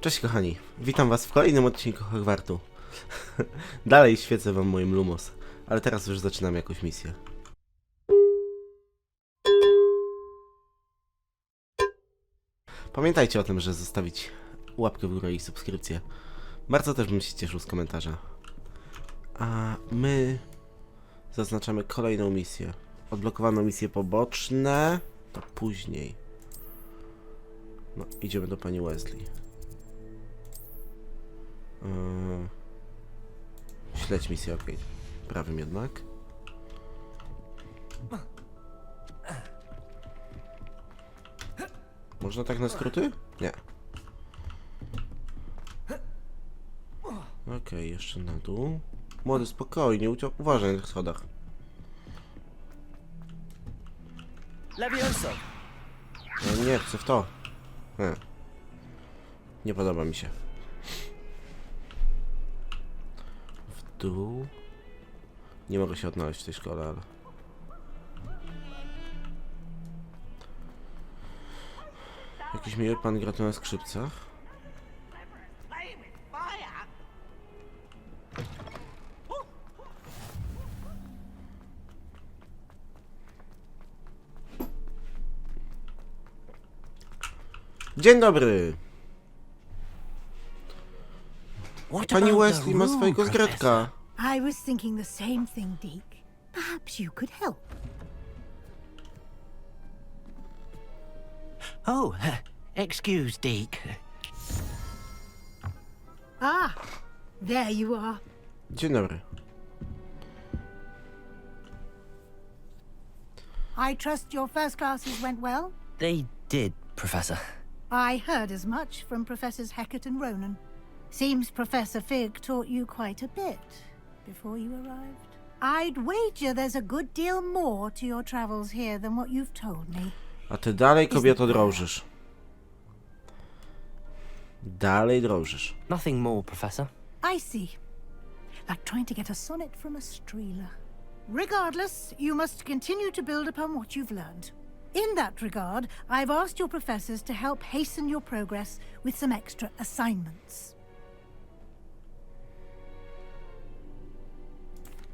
Cześć kochani, witam was w kolejnym odcinku Hogwartu. Dalej świecę wam moim Lumos, ale teraz już zaczynam jakąś misję. Pamiętajcie o tym, że zostawić łapkę w górę i subskrypcję. Bardzo też bym się cieszył z komentarza. A my zaznaczamy kolejną misję. Odblokowano misje poboczne, to później. No, idziemy do pani Weasley. Śledź misję, ok. Prawym jednak. Można tak na skróty? Nie. Okej, jeszcze na dół. Młody, spokojnie, uważaj na tych schodach. No, nie chcę w to. Nie podoba mi się. W dół. Nie mogę się odnaleźć w tej szkole, ale... Jakiś miły pan gra tu na skrzypcach. Dzień dobry! Pani Weasley ma swojego zgredka. I was thinking the same thing, Deke. Perhaps you could help. Oh, excuse, Deke. Ah, there you are. Dzień dobry. I trust your first classes went well? They did, Professor. I heard as much from Professors Hecat and Ronan. Seems Professor Fig taught you quite a bit before you arrived. I'd wager there's a good deal more to your travels here than what you've told me. A ty dalej, kobieto, drążysz. Dalej drążysz. Nothing more, Professor. I see. Like trying to get a sonnet from a streeler. Regardless, you must continue to build upon what you've learned. In that regard, I've asked your professors to help hasten your progress with some extra assignments.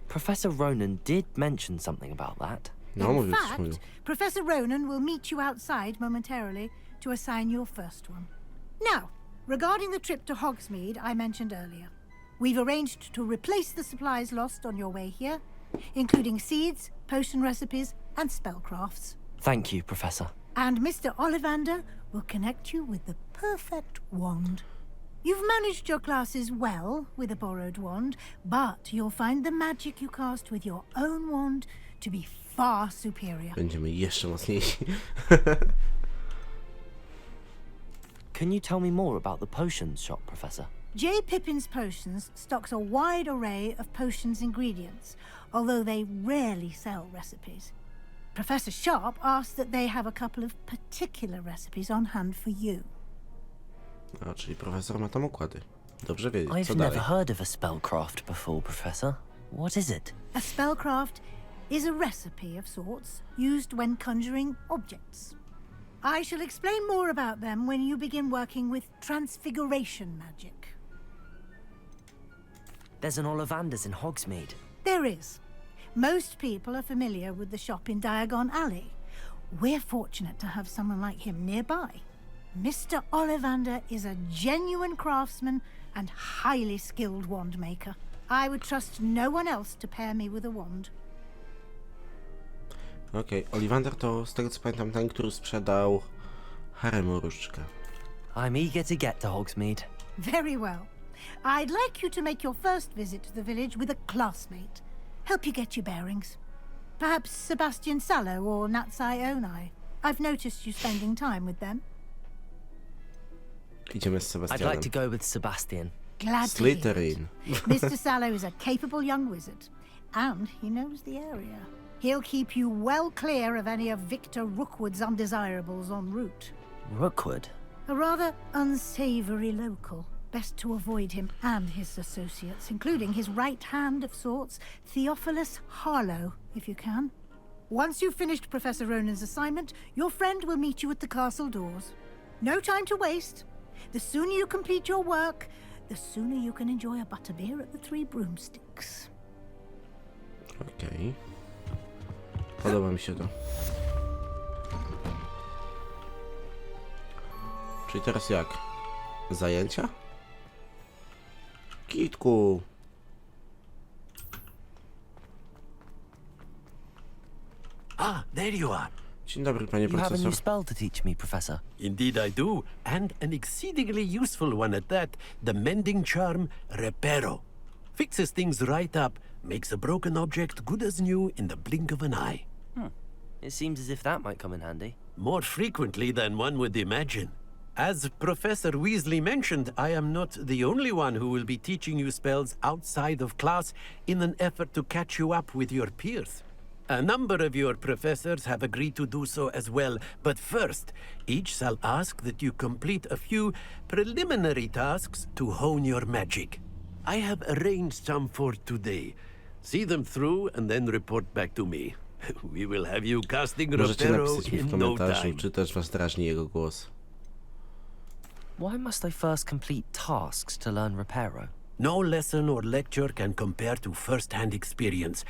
Professor Ronan did mention something about that. No, In mówił, coś fact, mówił. Professor Ronan will meet you outside momentarily to assign your first one. Now, regarding the trip to Hogsmeade I mentioned earlier, we've arranged to replace the supplies lost on your way here, including seeds, potion recipes, and spellcrafts. Thank you, Professor. And Mr. Ollivander will connect you with the perfect wand. You've managed your classes well with a borrowed wand, but you'll find the magic you cast with your own wand to be far superior. Będziemy jeszcze mocniejsi. Can you tell me more about the potions shop, Professor? J. Pippin's Potions stocks a wide array of potions ingredients, although they rarely sell recipes. Professor Sharp asked that they have a couple of particular recipes on hand for you. A, czyli profesor ma tam układy. Dobrze wiedzieć, co I've dalej. never heard of a spellcraft before, Professor. What is it? A spellcraft is a recipe of sorts used when conjuring objects. I shall explain more about them when you begin working with transfiguration magic. There's an Ollivander's in Hogsmeade. There is. Most people are familiar with the shop in Diagon Alley. We're fortunate to have someone like him nearby. Mr. Ollivander is a genuine craftsman and highly skilled wand maker. I would trust no one else to pair me with a wand. Okej, Ollivander to, z tego co pamiętam, ten, który sprzedał Haremu różdżkę. I'm eager to get to Hogsmeade. Very well. I'd like you to make your first visit to the village with a classmate. Help you get your bearings. Perhaps Sebastian Sallow or Natsai Onai. I've noticed you spending time with them. Idziemy z I'd Sebastianem. like to go with Sebastian. Glad to hear it. Slytherin. Mr. Sallow is a capable young wizard, and he knows the area. He'll keep you well clear of any of Victor Rookwood's undesirables en route. Rookwood? A rather unsavory local. Best to avoid him and his associates, including his right hand of sorts, Theophilus Harlow, if you can. Once you've finished Professor Ronan's assignment, your friend will meet you at the castle doors. No time to waste. The sooner you complete your work, the sooner you can enjoy a butterbeer at the Three Broomsticks. Okej. Podoba mi się to. Czyli teraz jak? Zajęcia? Kitku! Ah, there you are. Dzień dobry, panie You have a new profesor. spell to teach me, Professor. Indeed I do, and an exceedingly useful one at that. The mending charm, Reparo. Fixes things right up, makes a broken object good as new in the blink of an eye. It seems as if that might come in handy. More frequently than one would imagine. As Professor Weasley mentioned, I am not the only one who will be teaching you spells outside of class in an effort to catch you up with your peers. A number of your professors have agreed to do so as well, but first, each shall ask that you complete a few preliminary tasks to hone your magic. I have arranged some for today. See them through and then report back to me. We will have you casting Możecie Reparo napisać mi w in no komentarzu, time. czy też was drażni jego głos. Why must I first complete tasks to learn Reparo? No lesson or lecture can compare to first-hand experience,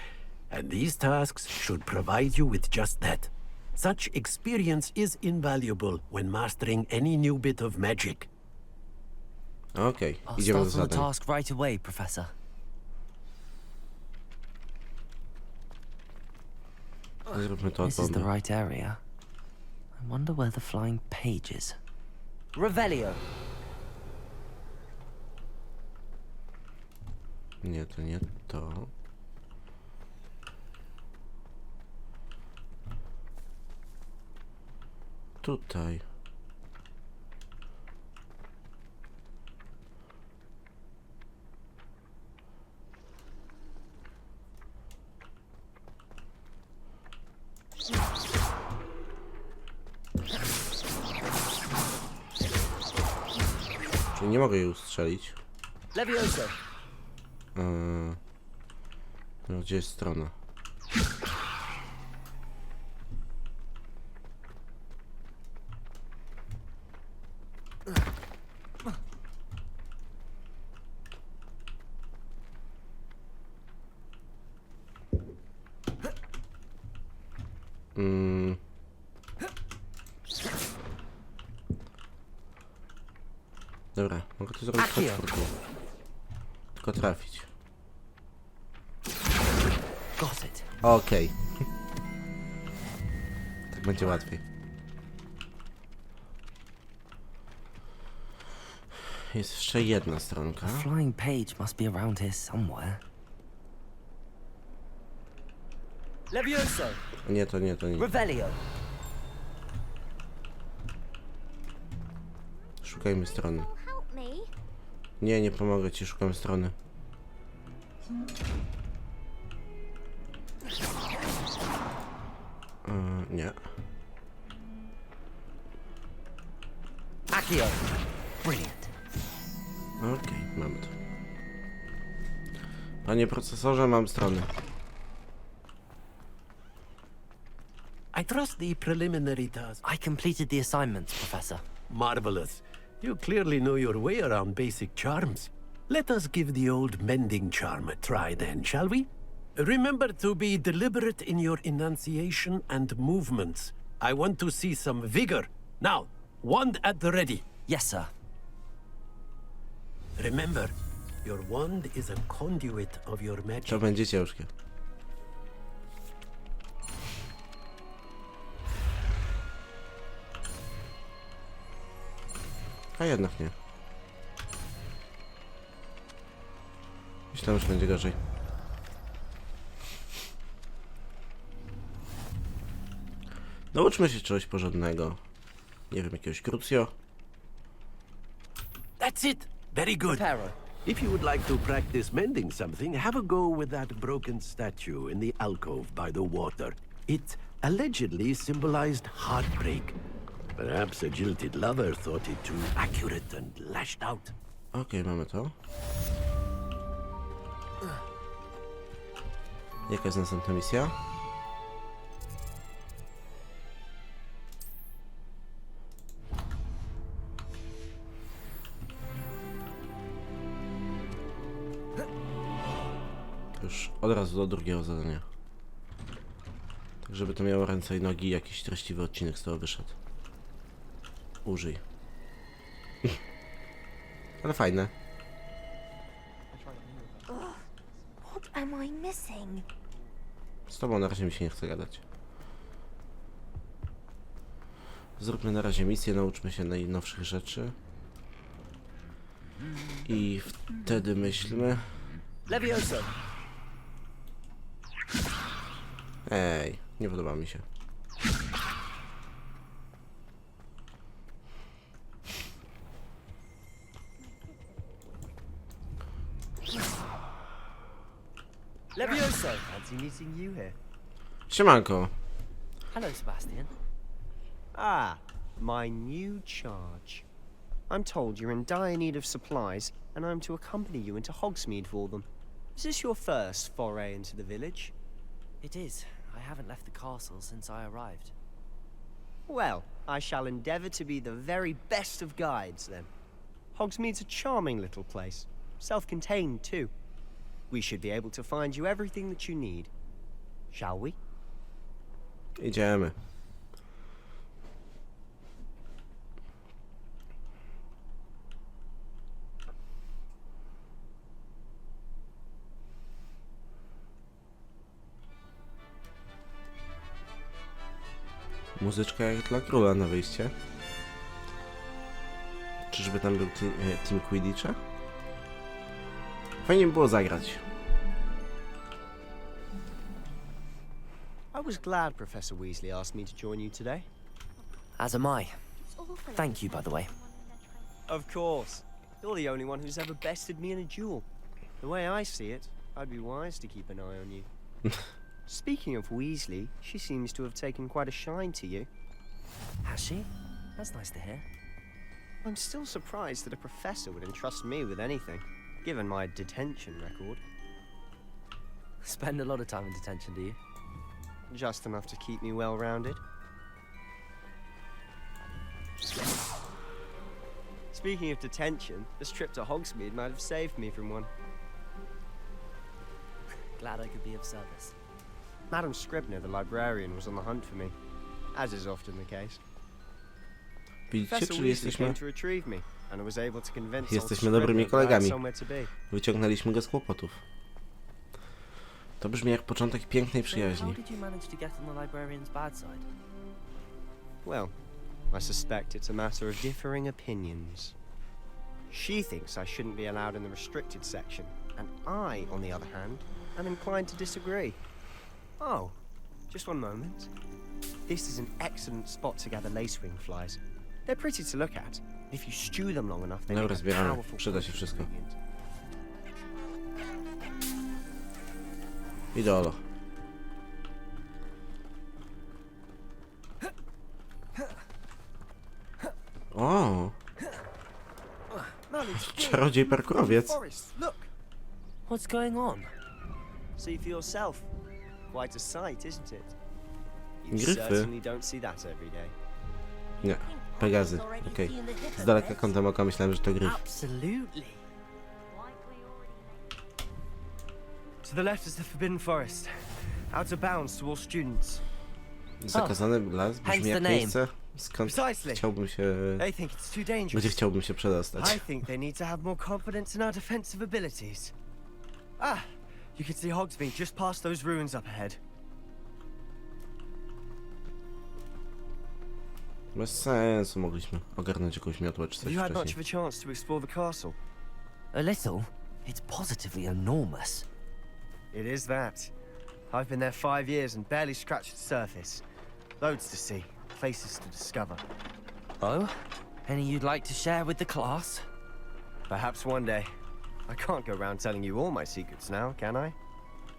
and these tasks should provide you with just that. Such experience is invaluable when mastering any new bit of magic. Okej, I'll idziemy do start on the zadań. task right away, Professor. Zróbmy to This is the osobno. right area. I wonder where the flying page is. Revelio. Nie, to nie to. Tutaj. Czyli nie mogę jej ustrzelić. Levioso. No, gdzie jest strona? Dobra, mogę to zrobić Akio. pod czwórką. Tylko trafić. Got it. Okej. Tak będzie łatwiej. Jest jeszcze jedna stronka. The flying page must be around here somewhere. Levioso. Nie, to nie, to nie. Revelio. Szukajmy strony. Help me. Nie, nie pomogę ci, szukam strony. Nie. Accio. Brilliant. Okej, mamy to. Panie procesorze, mam stronę. I trust the preliminary task. I completed the assignments, Professor. Marvelous. You clearly know your way around basic charms. Let us give the old mending charm a try then, shall we? Remember to be deliberate in your enunciation and movements. I want to see some vigor. Now, wand at the ready. Yes, sir. Remember, your wand is a conduit of your magic. To będzie ciężkie. A jednak nie. Myślałem, że będzie gorzej. Nauczmy się czegoś porządnego. Nie wiem, jakiegoś crucio. That's it. Very good. Reparo. If you would like to practice mending something, have a go with that broken statue in the alcove by the water. It allegedly symbolized heartbreak. Perhaps a jilted lover thought it too accurate and lashed out. Okej, mamy to. Jaka jest następna misja? Już od razu do drugiego zadania. Tak, żeby to miało ręce i nogi i jakiś treściwy odcinek z tego wyszedł. Użyj. Ale fajne. What am I missing? Z tobą na razie mi się nie chce gadać. Zróbmy na razie misję, nauczmy się najnowszych rzeczy. I wtedy myślmy... Levioso! Ej, nie podoba mi się. Levioso! Fancy meeting you here. Siemanko. Hello, Sebastian. Ah, my new charge. I'm told you're in dire need of supplies, and I'm to accompany you into Hogsmeade for them. Is this your first foray into the village? It is. I haven't left the castle since I arrived. Well, I shall endeavour to be the very best of guides, then. Hogsmeade's a charming little place. Self-contained, too. We should be able to find you everything that you need. Shall we? Idziemy. Muzyczka jak dla króla na wyjście. Czyżby tam był Team Quidditcha? Fajnie by było zagrać. I was glad Professor Weasley asked me to join you today. As am I. Thank you, by the way. Of course. You're the only one who's ever bested me in a duel. The way I see it, I'd be wise to keep an eye on you. Speaking of Weasley, she seems to have taken quite a shine to you. Has she? That's nice to hear. I'm still surprised that a professor would entrust me with anything, given my detention record. Spend a lot of time in detention, do you? Just enough to keep me well-rounded. Speaking of detention, this trip to Hogsmeade might have saved me from one. Glad I could be of service. Madam Scribner, the librarian, was on the hunt for me, as is often the case. Widzicie, Professor czyli Weasley came jesteśmy to retrieve me, and I was able to convince old Jesteśmy dobrymi Scribner that I had kolegami. somewhere to be. Wyciągnęliśmy go z kłopotów. To brzmi jak początek pięknej So przyjaźni. how did you manage to get on the librarian's bad side? Well, I suspect it's a matter of differing opinions. She thinks I shouldn't be allowed in the restricted section, and I, on the other hand, am inclined to disagree. Oh, just one moment. This is an excellent spot to gather lacewing flies. They're pretty to look at. If you stew them long enough, they Dobra, make a zbieramy. powerful Przyda się wszystko. ingredient. Idolo. O, No, it's big. czarodziej parkurowiec. Forest, look. What's going on? See for yourself. Quite a sight, isn't it? You Gryfy. certainly don't see that every day. Nie, Pegazy. Okej. Z daleka kątem oka myślałem, że to gryf. Absolutely. To the left is the Forbidden Forest. Out of bounds to all students. Zakazany las hence brzmi the jak name. miejsce, skąd Precisely. chciałbym się... They think it's too dangerous. Gdzie chciałbym się przedostać. I think they need to have more confidence in our defensive abilities. Ah, you can see Hogsmeade just past those ruins up ahead. Bez sensu, mogliśmy ogarnąć jakąś miotłę czy Have coś you had much wcześniej. of a chance to explore the castle? A little. It's positively enormous. It is that. I've been there 5 years and barely scratched the surface. Loads to see, places to discover. Oh? Any you'd like to share with the class? Perhaps one day. I can't go around telling you all my secrets now, can I?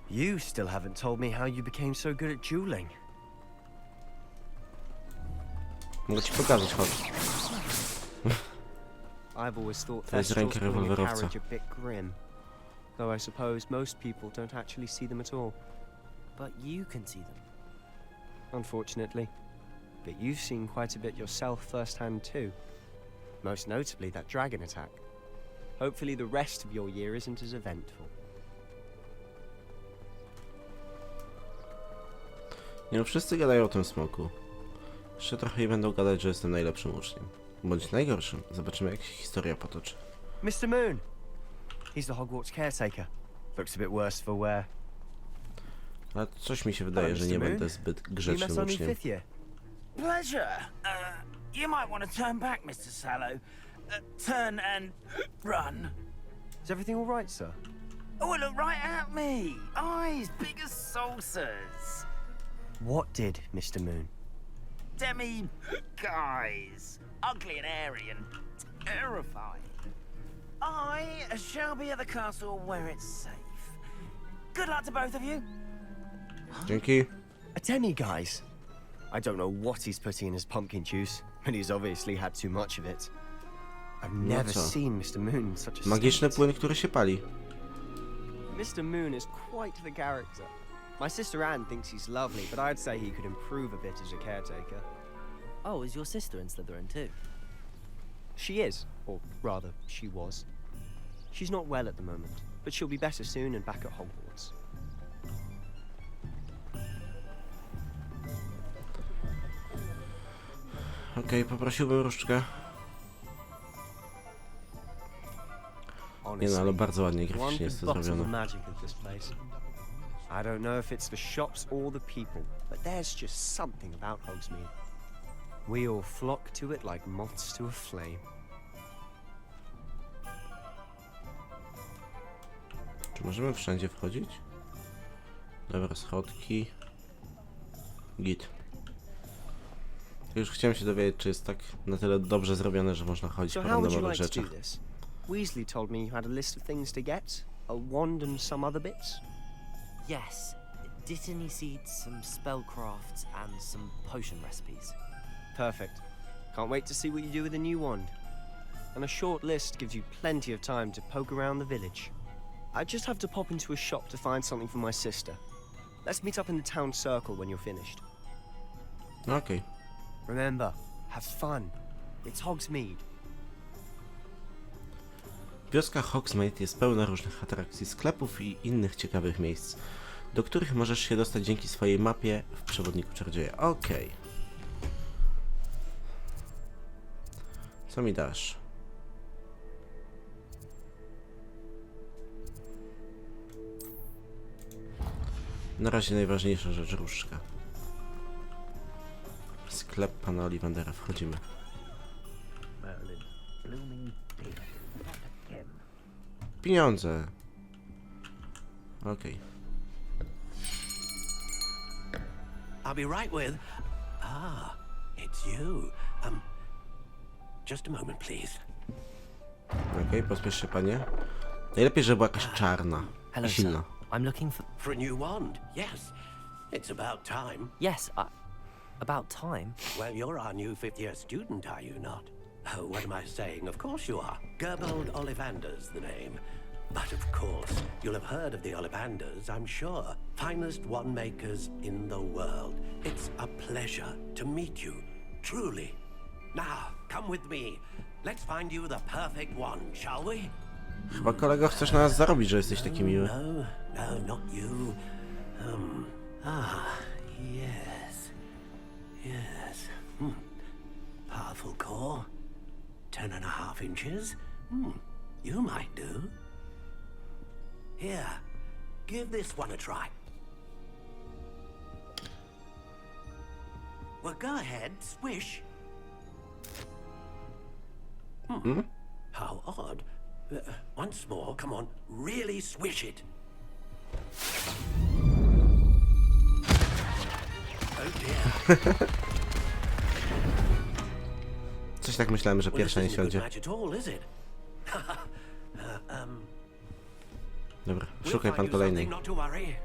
You still haven't told me how you became so good at dueling. Mogę ci pokazać, chodź. I've always thought To jest Thestrals ręka pulling a rewolwerowca. carriage a bit grim. Though I suppose most people don't actually see them at all. But you can see them. Unfortunately. But you've seen quite a bit yourself firsthand too. Most notably that dragon attack. Hopefully the rest of your year isn't as eventful. Nie no, wszyscy gadają o tym smoku. Jeszcze trochę i będą gadać, że jestem najlepszym uczniem. Bądź najgorszym. Zobaczymy, jak się historia potoczy. Mr. Moon. He's the Hogwarts caretaker. Looks a bit worse for wear. Ale coś mi się wydaje, że nie będę zbyt You grzecznym mess on me uczniem. fifth year. Pleasure. You might want to turn back, Mr. Sallow. Turn and run. Is everything all right, sir? Oh, look right at me. Eyes big as saucers. What did, Mr. Moon? Demi guys. Ugly and airy and terrifying. I shall be at the castle where it's safe. Good luck to both of you. Dzięki. A demi-guise? I don't know what he's putting in his pumpkin juice, but he's obviously had too much of it. I've never co? seen Mr. Moon in such a Magiczny state. płyn, który się pali. Mr. Moon is quite the character. My sister Anne thinks he's lovely, but I'd say he could improve a bit as a caretaker. Oh, is your sister in Slytherin too? She is, or rather, she was. She's not well at the moment, but she'll be better soon and back at Hogwarts. Okej, poprosiłbym różdżkę. Nie no, ale bardzo ładnie one graficznie jest could to bottle the zrobione. magic of this place. I don't know if it's the shops or the people, but there's just something about Hogsmeade. We all flock to it like moths to a flame. Czy możemy wszędzie wchodzić? Dobra, schodki. Git. Już chciałem się dowiedzieć, czy jest tak na tyle dobrze zrobione, że można chodzić So po how would you randomowych like to do rzeczach. this? Weasley told me you had a list of things to get, a wand and some other bits. Yes. Dittany seeds, some spellcrafts, and some potion recipes. Perfect. Can't wait to see what you do with the new wand. And a short list gives you plenty of time to poke around the village. I just have to pop into a shop to find something for my sister. Let's meet up in the town circle when you're finished. No okej. Remember, have fun. It's Hogsmeade. Wioska Hogsmeade jest pełna różnych atrakcji, sklepów i innych ciekawych miejsc, do których możesz się dostać dzięki swojej mapie w przewodniku czarodzieja. Okej. Co mi dasz? Na razie najważniejsza rzecz, różdżka. Sklep pana Ollivandera, wchodzimy. Pieniądze. Okej. I'll be right with. Ah, it's you. Just a moment, please. Okej, pospiesz się, panie. Najlepiej, żeby była jakaś czarna Hello, i sir. silna. I'm looking for... For a new wand, yes. It's about time. Yes, about time. Well, you're our new fifth-year student, are you not? Oh, what am I saying? Of course you are. Gerbold Ollivander's the name. But of course, you'll have heard of the Ollivanders, I'm sure. Finest wand makers in the world. It's a pleasure to meet you, truly. Now, come with me. Let's find you the perfect wand, shall we? Chyba, kolego, chcesz na nas zarobić, że jesteś taki miły. No, not you. Yes. Yes. Powerful core. 10.5 inches. You might do. Here, give this one a try. Well, go ahead, swish. How odd. Once more, come on, really swish it. Oh dear. Coś tak myślałem, że Well, pierwsza nie this isn't a good siądzie. match at all, is it? Dobra, We'll szukaj find pan you kolejnej. something, not to worry.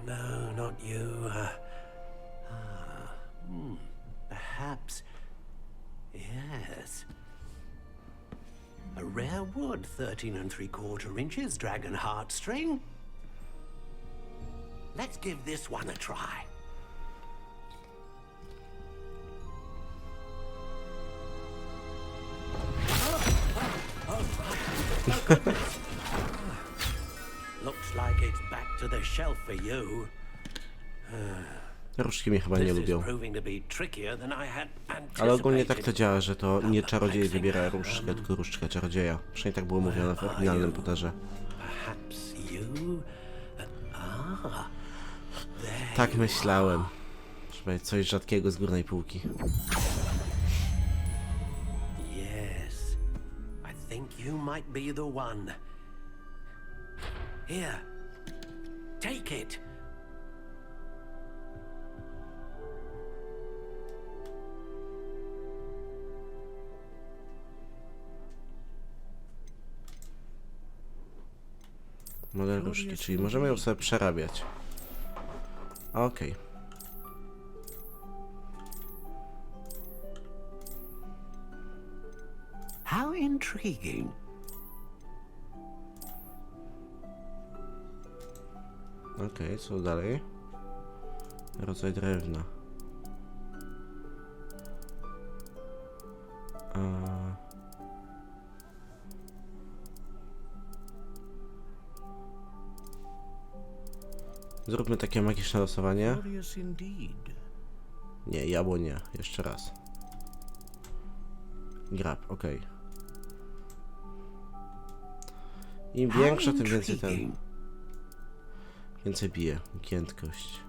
No, not you. Perhaps. Yes. A rare wood, 13 3/4 inches, dragon heartstring. Let's give this one a try. Looks like it's back to the shelf for you. Różdżki mnie chyba nie This is lubią. proving to be trickier than I had Ale ogólnie tak to anticipated. działa, że to nie czarodziej wybiera różdżkę, tylko różdżka czarodzieja. Przynajmniej tak było mówione w oryginalnym Potterze. Perhaps you? Ah, Tak myślałem. Że będzie coś rzadkiego z górnej półki. yes. I think you might be the one. Here. Take it. Model różdżki, czyli możemy ją sobie przerabiać. Okej. How intriguing. Okej, co dalej? Rodzaj drewna. Zróbmy takie magiczne losowanie. Curious indeed. Nie, jabło nie. Jeszcze raz. Grab, okej. Im How większa, tym więcej intriguing. Więcej bije. Giętkość.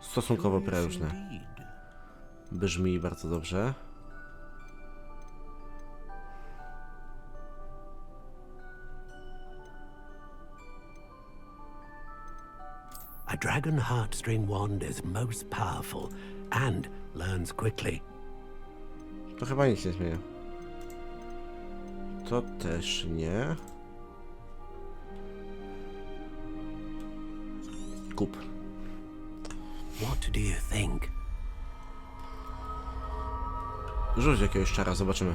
Stosunkowo prężne. Brzmi bardzo dobrze. A dragon heartstring wand is most powerful and learns quickly. To chyba nic nie zmienia. To też nie. Kup. What do you think? Rzuć jakiegoś czara, zobaczymy.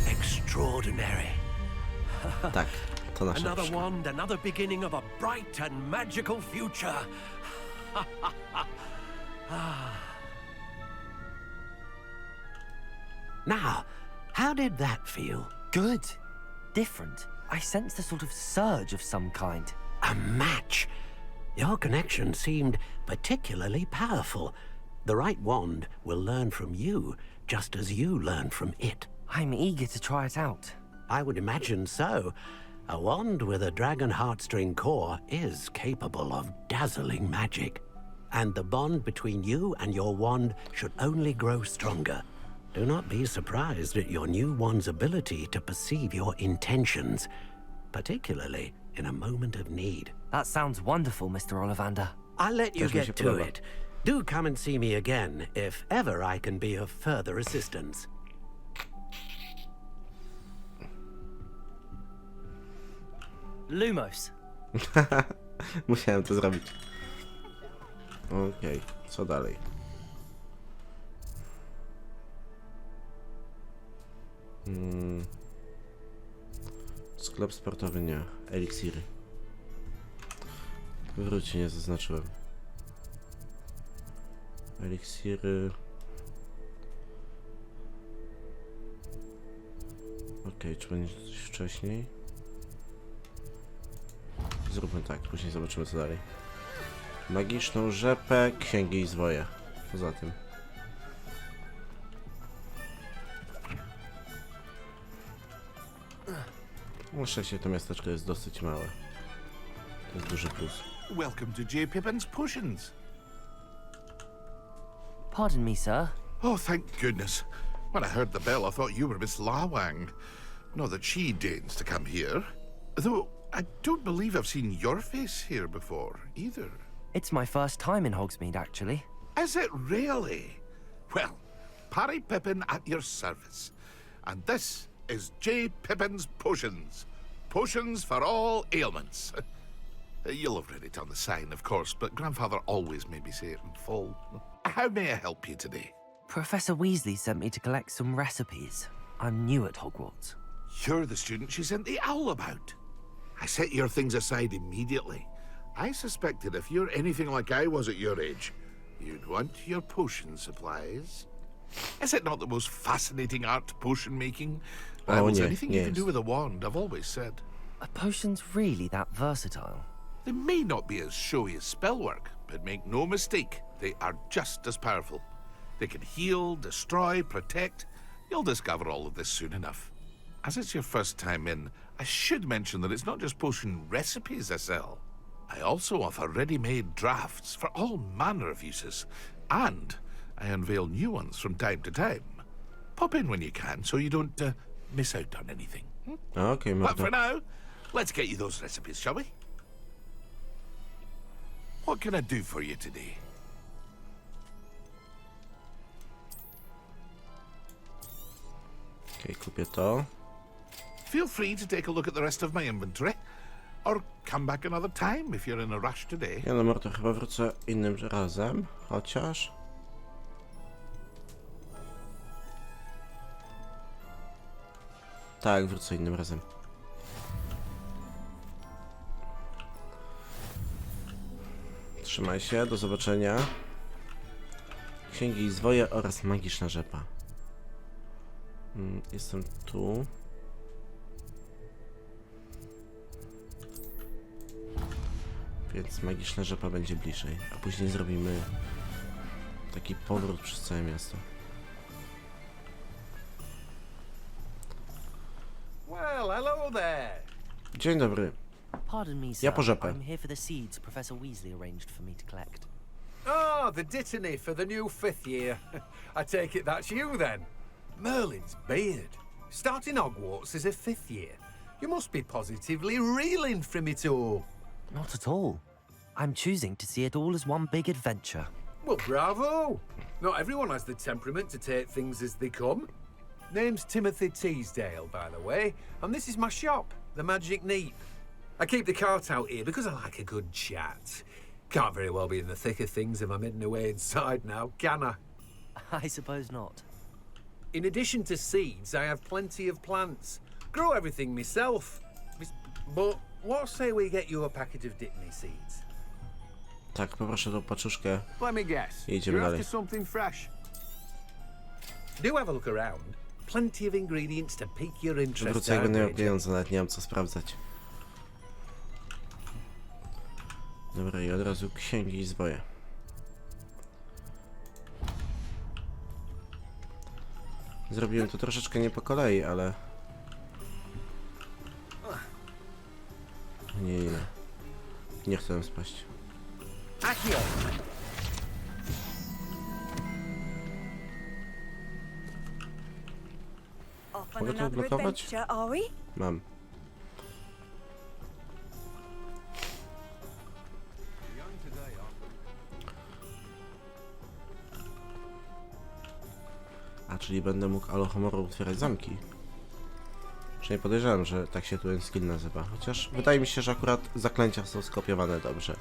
Extraordinary. Tak, to nasza Another różdżka. wand, another beginning of a bright and magical future. Now, how did that feel? Good. Different. I sensed a sort of surge of some kind. A match. Your connection seemed particularly powerful. The right wand will learn from you, just as you learn from it. I'm eager to try it out. I would imagine so. A wand with a dragon heartstring core is capable of dazzling magic. And the bond between you and your wand should only grow stronger. Do not be surprised at your new wand's ability to perceive your intentions, particularly in a moment of need. That sounds wonderful, Mr. Ollivander. I'll let you Też mi się get to podoba. it. Do come and see me again if ever I can be of further assistance. Lumos. Musiałem to zrobić. Okej, co dalej? Sklep sportowy nie. Eliksiry. Wróć, nie zaznaczyłem. Eliksiry. Okej, czy będzie coś wcześniej? Zróbmy tak, później zobaczymy co dalej. Magiczną rzepę, księgi i zwoje. Poza tym. Na szczęście to miasteczko jest dosyć małe. To jest duży plus. Welcome to J. Pippin's Potions. Pardon me, sir. Oh, thank goodness. When I heard the bell, I thought you were Miss Lawang. Not that she deigns to come here. Though, I don't believe I've seen your face here before, either. It's my first time in Hogsmeade, actually. Is it really? Well, Parry Pippin at your service. And this is J. Pippin's Potions. Potions for all ailments. You'll have read it on the sign, of course, but Grandfather always made me say it in full. How may I help you today? Professor Weasley sent me to collect some recipes. I'm new at Hogwarts. You're the student she sent the owl about. I set your things aside immediately. I suspected if you're anything like I was at your age, You'd want your potion supplies. Is it not the most fascinating art, potion making? Oh, It's nie, anything nie you can do jest. with a wand, I've always said. Are potions really that versatile? They may not be as showy as spellwork, but make no mistake, they are just as powerful. They can heal, destroy, protect. You'll discover all of this soon enough. As it's your first time in, I should mention that it's not just potion recipes I sell. I also offer ready-made drafts for all manner of uses, and I unveil new ones from time to time. Pop in when you can, so you don't miss out on anything. Okej, But mordo. for now, let's get you those recipes, shall we? What can I do for you today? Okej, kupię to. Feel free to take a look at the rest of my inventory, or come back another time if you're in a rush today. Ja no mordo, chyba wrócę innym razem, chociaż... Tak, wrócę innym razem. Trzymaj się, do zobaczenia. Księgi i zwoje oraz magiczna rzepa. Jestem tu. Więc magiczna rzepa będzie bliżej, a później zrobimy taki powrót przez całe miasto. Well, hello there. Dzień dobry. Pardon me, sir. Ja po rzepę. I'm here for the seeds Professor Weasley arranged for me to collect. Oh, the dittany for the new 5th year. I take it that's you then. Merlin's beard. Starting Hogwarts as a 5th year. You must be positively reeling from it all. Not at all. I'm choosing to see it all as one big adventure. Well, bravo. Not everyone has the temperament to take things as they come. Name's Timothy Teasdale, by the way, and this is my shop, the Magic Neep. I keep the cart out here because I like a good chat. Can't very well be in the thick of things if I'm hidden away inside now, can I? I suppose not. In addition to seeds, I have plenty of plants. Grow everything myself. But what say we get you a packet of dittany seeds? Tak, poproszę tą paczuszkę. Let me guess. I idziemy You're dalej. after something fresh. Do have a look around. Plenty of ingredients to pique your interest. Wrócę jak będę miał Outrage. pieniądze, nawet nie mam co sprawdzać. Dobra, i od razu księgi i zwoje. Zrobiłem to troszeczkę nie po kolei, ale... Nie. Nie chcę spaść. Off Mogę to odblokować? are we? Mam. A, czyli będę mógł alohomoro otwierać zamki. Przynajmniej podejrzewam, że tak się tu ten skill nazywa. Chociaż wydaje mi się, że akurat zaklęcia są skopiowane dobrze.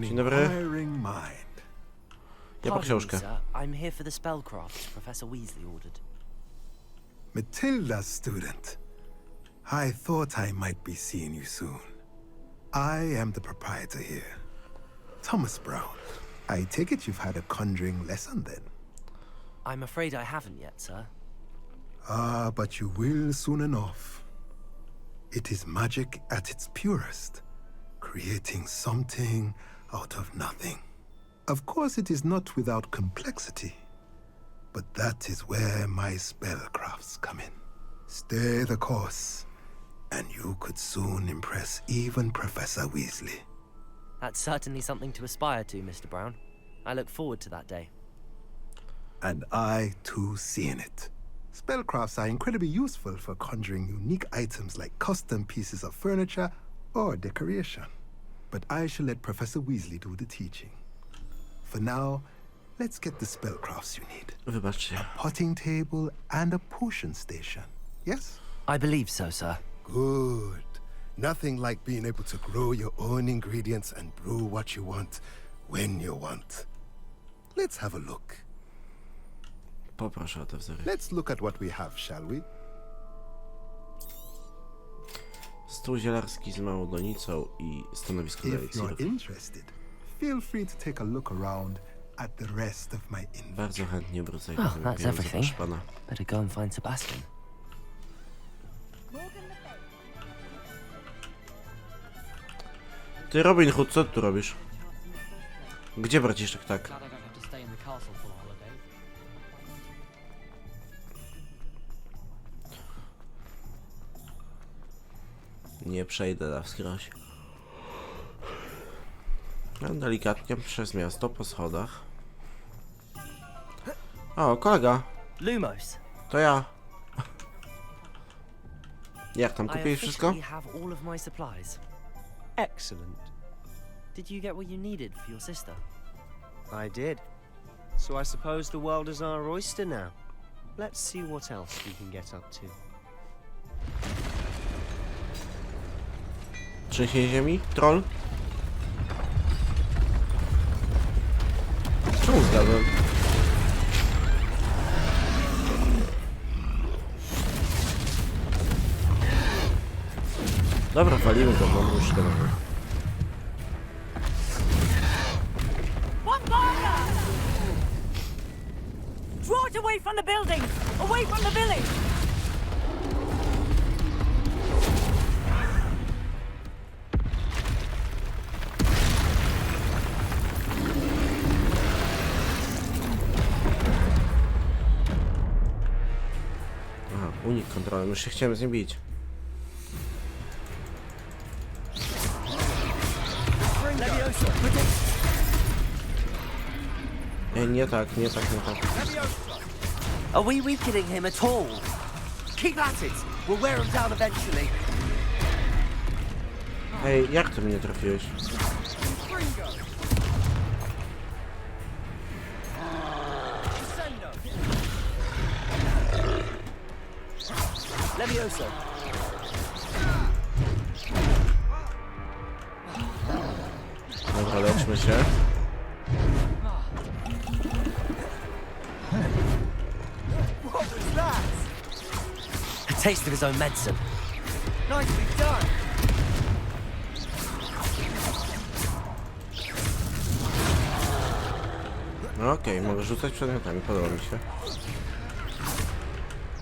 Dzień dobry. Ja po Pardon me, książkę. sir. I'm here for the spellcrafts Professor Weasley ordered. Matilda's student. I thought I might be seeing you soon. I am the proprietor here, Thomas Brown. I take it you've had a conjuring lesson then? I'm afraid I haven't yet, sir. Ah, but you will soon enough. It is magic at its purest, creating something out of nothing. Of course, it is not without complexity, but that is where my spellcrafts come in. Stay the course, and you could soon impress even Professor Weasley. That's certainly something to aspire to, Mr. Brown. I look forward to that day. And I, too, see in it. Spellcrafts are incredibly useful for conjuring unique items like custom pieces of furniture or decoration. But I shall let Professor Weasley do the teaching. For now, let's get the spellcrafts you need. Wybaczcie. Potting table and a potion station. Yes? I believe so, sir. Good. Nothing like being able to grow your own ingredients and brew what you want when you want. Let's have a look. Poproszę o te wzory. Let's look at what we have, shall we? Stół zielarski z małą donicą i stanowisko dla If you're eliksirów. interested, feel free to take a look around at the rest of my inventory. Bardzo chętnie wrócę, jak Oh, będę that's pieniądze, everything. proszę pana. Better go and find Sebastian. Ty, Robin Hood, co ty tu robisz? Gdzie braciszek tak? Nie przejdę na wskroś. No, delikatnie przez miasto po schodach. O, kolega, Lumos. to ja. Jak tam, I kupiłeś wszystko? officially have all of my supplies. Excellent. Did you get what you needed for your sister? I did. So I suppose the world is our oyster now. Let's see what else we can get up to. Trzęsienie ziemi? Troll? Czemu zgadłem? Dobra, walimy go, bo już to mamy. Draw it away from the building! Away from the village! Aha, unik kontrolny, już się chciałem z nim bić. Ej, nie tak, nie tak, nie tak. Are we weakening him at all? Keep at it. We'll wear him down eventually. Ej, jak ty mnie trafiłeś? Levioso. Dobra, leczmy się. What was that? A taste of his own medicine. Nicely done. No okej, mogę rzucać przedmiotami, podoba mi się.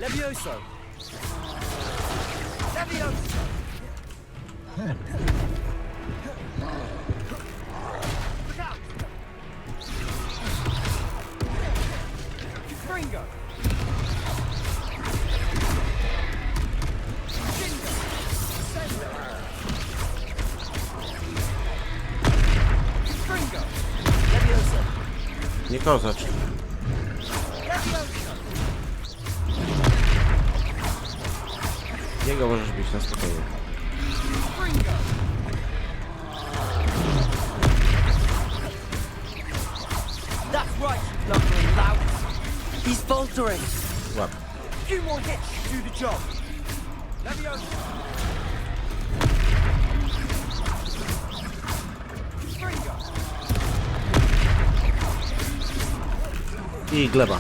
Levioso. Levioso. Look out. Gringo. Gringo. Levioso. Nie kozacz. Jego możesz bić na spokojnie. That's right, you lumbering lout. He's faltering. Łap. Few more hits to do the job. Levioso. Gringo. I gleba.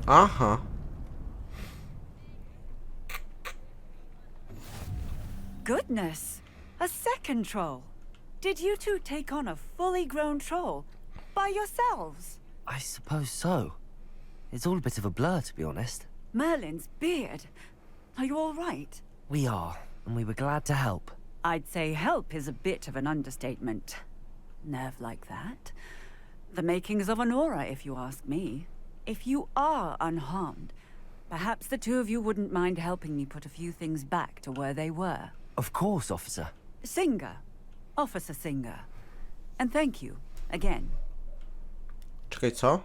Aha. Goodness! A second troll! Did you two take on a fully grown troll? By yourselves? I suppose so. It's all a bit of a blur, to be honest. Merlin's beard. Are you all right? We are, and we were glad to help. I'd say help is a bit of an understatement. Nerve like that. The makings of an aura, if you ask me. If you are unharmed, perhaps the two of you wouldn't mind helping me put a few things back to where they were. Of course, officer. Singer. Officer Singer. And thank you, again. Czekaj, co?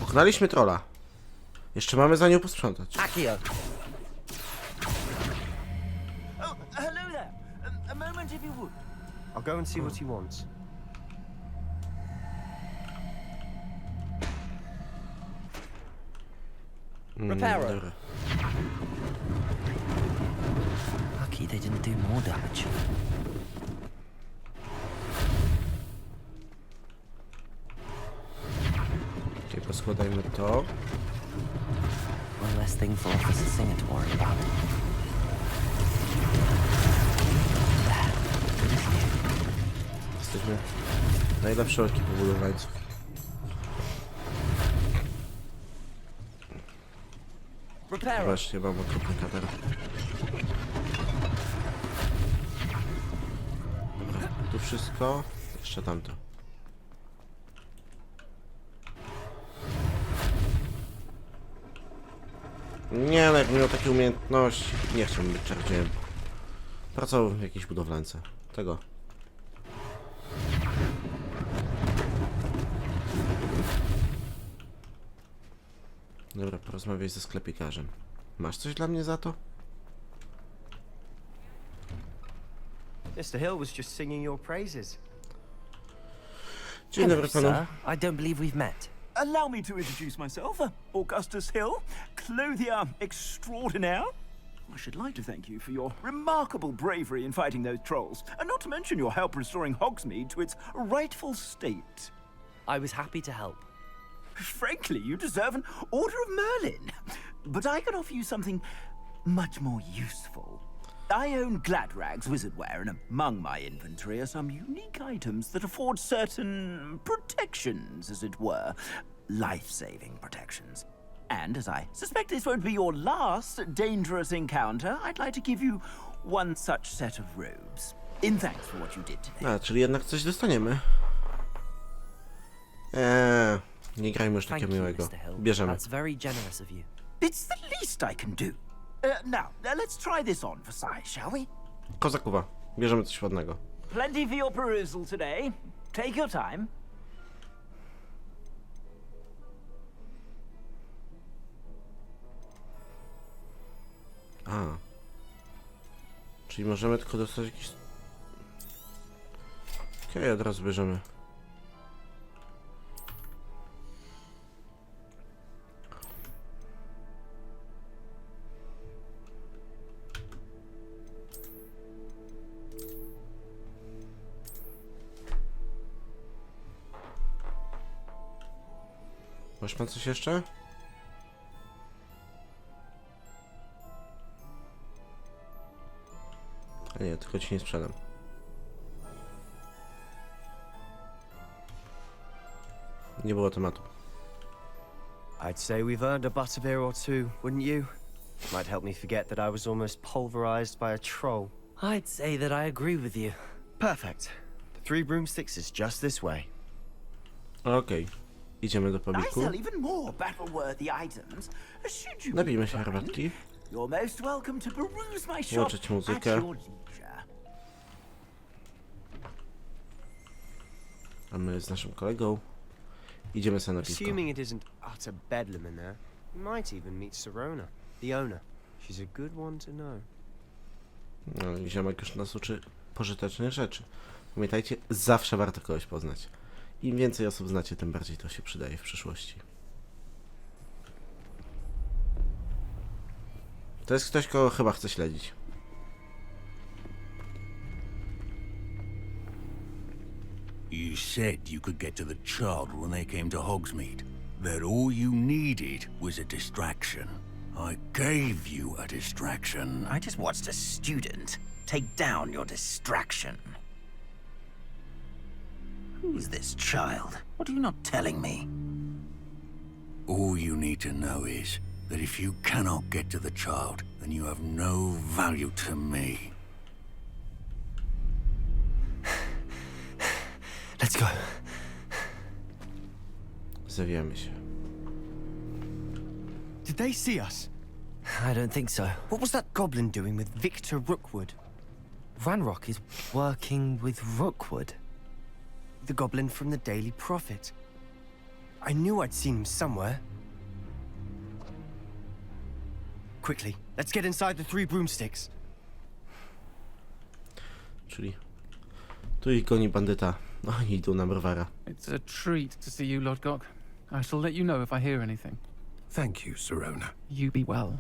Pokonaliśmy trolla. Jeszcze mamy za nią posprzątać. Accio. Oh, hello there. A moment if you would. I'll go and see what he wants. Reparo. Dobra. Lucky they didn't do more damage. składajmy to. One less thing for Officer Singer to worry about. Jesteśmy najlepszą ekipą budowlańców. Właśnie, mam okropny katar. Dobra, tu wszystko. Jeszcze tamto. Nie, no jak miał takie umiejętności, nie chciałbym być czarodziejem. Pracował w jakiejś budowlance. Tego. Dobra, porozmawiaj ze sklepikarzem. Masz coś dla mnie za to? Mr. Hill was just singing your praises. Dzień dobry panu. Sir, I don't believe we've met. Allow me to introduce myself, Augustus Hill, clothier extraordinaire. I should like to thank you for your remarkable bravery in fighting those trolls, and not to mention your help restoring Hogsmeade to its rightful state. I was happy to help. Frankly, you deserve an Order of Merlin. But I can offer you something much more useful. I own Gladrag's wizardware, and among my inventory are some unique items that afford certain protections, as it were. Life-saving protections. And as I suspect this won't be your last dangerous encounter, I'd like to give you one such set of robes. In thanks for what you did today. A, czyli jednak coś dostaniemy. Nie grajmy już takiego miłego. Bierzemy. That's very generous of you. It's the least I can do. Now, let's try this on for size, shall we? Kozakuwa. Bierzemy coś ładnego. Plenty for your perusal today. Take your time. A. Czyli możemy tylko dostać jakiś... Okej, od razu bierzemy. Masz pan coś jeszcze? A nie, tylko ci nie sprzedam. Nie było tematu. I'd say we've earned a butterbeer or two, wouldn't you? Might help me forget that I was almost pulverized by a troll. I'd say that I agree with you. Perfect. The 3 broomsticks is just this way. Okej. Idziemy do I publiku. sell even more battle-worthy items. Should you Napijmy się find, herbatki. you're most welcome to peruse my shop Włączyć at muzykę. your leisure. A my z naszym kolegą idziemy sobie na piwko. Assuming it isn't utter bedlam in there, you might even meet Sirona, the owner. She's a good one to know. No, ziomek już nas uczy pożytecznych rzeczy. Pamiętajcie, zawsze warto kogoś poznać. Im więcej osób znacie, tym bardziej to się przydaje w przyszłości. To jest ktoś, kogo chyba chcę śledzić. You said you could get to the child when they came to Hogsmeade. That all you needed was a distraction. I gave you a distraction. I just watched a student take down your distraction. Who's this child? What are you not telling me? All you need to know is that if you cannot get to the child, then you have no value to me. Let's go. Zawijamy się. Did they see us? I don't think so. What was that goblin doing with Victor Rookwood? Ranrock is working with Rookwood. The goblin from the Daily Prophet. I knew I'd seen him somewhere. Quickly, let's get inside the 3 broomsticks. Czyli tu ich goni bandyta. No i idą na browara. It's a treat to see you, Lodgok. I shall let you know if I hear anything. Thank you, Sirona. You be well.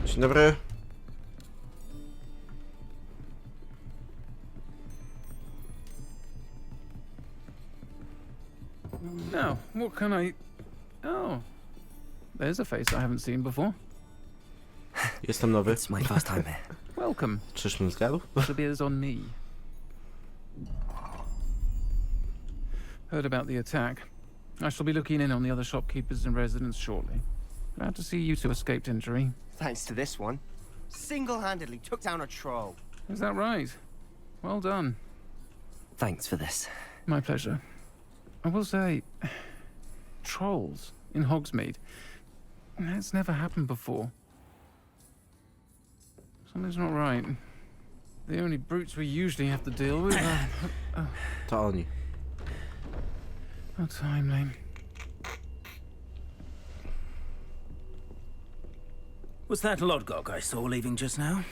Dzień dobry. Now, what can I... Oh, there's a face I haven't seen before. Jestem nowy. It's my first time here. Welcome. Czyżbym zgadł? The beer's on me. Heard about the attack. I shall be looking in on the other shopkeepers and residents shortly. Glad to see you two escaped injury. Thanks to this one. Single-handedly took down a troll. Is that right? Well done. Thanks for this. My pleasure. I will say, trolls in Hogsmeade. That's never happened before. Something's not right. The only brutes we usually have to deal with are... To oni. How timely. Was that Lodgok I saw leaving just now?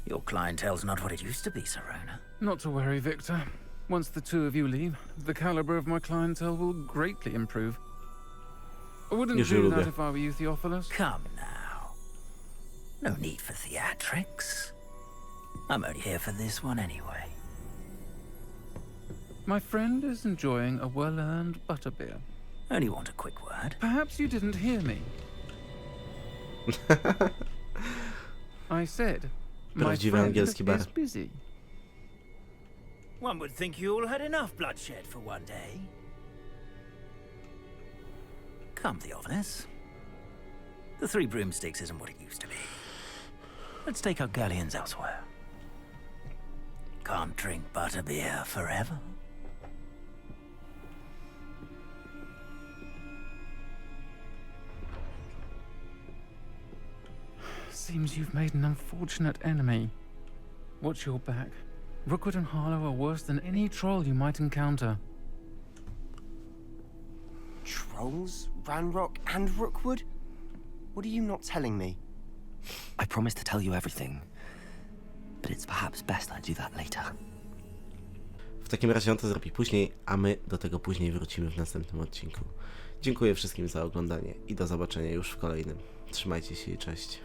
Your clientele's not what it used to be, Serona. Not to worry, Victor. Once the two of you leave, the caliber of my clientele will greatly improve. I wouldn't do that if I were you, Theophilus. Come now. No need for theatrics. I'm only here for this one anyway. My friend is enjoying a well-earned butterbeer. Only want a quick word. Perhaps you didn't hear me. I said, my friend is busy. One would think you all had enough bloodshed for one day. Come, Theophilus. The Three Broomsticks isn't what it used to be. Let's take our galleons elsewhere. Can't drink butterbeer forever. Seems you've made an unfortunate enemy. Watch your back. Rookwood and Harlow are worse than any troll you might encounter. Trolls? Ranrock and Rookwood? What are you not telling me? I promised to tell you everything, but it's perhaps best I do that later. W takim razie on to zrobi później, a my do tego później wrócimy w następnym odcinku. Dziękuję wszystkim za oglądanie i do zobaczenia już w kolejnym. Trzymajcie się i cześć.